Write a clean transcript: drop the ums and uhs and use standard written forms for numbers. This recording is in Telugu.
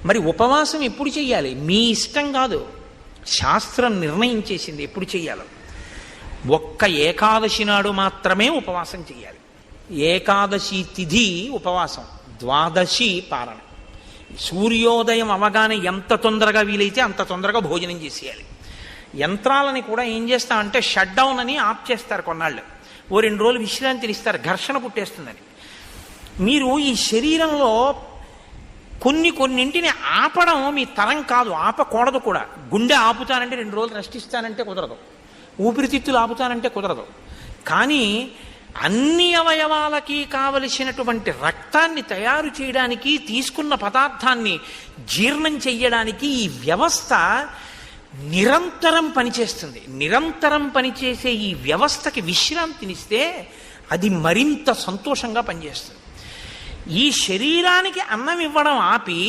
మరి ఉపవాసం ఎప్పుడు చెయ్యాలి? మీ ఇష్టం కాదు, శాస్త్రం నిర్ణయం చేసింది ఎప్పుడు చెయ్యాలో. ఒక్క ఏకాదశి నాడు మాత్రమే ఉపవాసం చెయ్యాలి. ఏకాదశి తిథి ఉపవాసం, ద్వాదశి పారణ. సూర్యోదయం అవగానే ఎంత తొందరగా వీలైతే అంత తొందరగా భోజనం చేసేయాలి. యంత్రాలని కూడా ఏం చేస్తామంటే షట్ డౌన్ అని ఆఫ్ చేస్తారు కొన్నాళ్ళు, ఓ 2 రోజులు విశ్రాంతిని ఇస్తారు, ఘర్షణ పుట్టేస్తుందని. మీరు ఈ శరీరంలో కొన్నింటిని ఆపడం మీ తరం కాదు, ఆపకూడదు కూడా. గుండె ఆపుతానంటే 2 రోజులు రెస్ట్ ఇస్తానంటే కుదరదు, ఊపిరితిత్తులు ఆపుతానంటే కుదరదు. కానీ అన్ని అవయవాలకి కావలసినటువంటి రక్తాన్ని తయారు చేయడానికి, తీసుకున్న పదార్థాన్ని జీర్ణం చెయ్యడానికి ఈ వ్యవస్థ నిరంతరం పనిచేస్తుంది. నిరంతరం పనిచేసే ఈ వ్యవస్థకి విశ్రాంతినిస్తే అది మరింత సంతోషంగా పనిచేస్తుంది. ఈ శరీరానికి అన్నం ఇవ్వడం ఆపి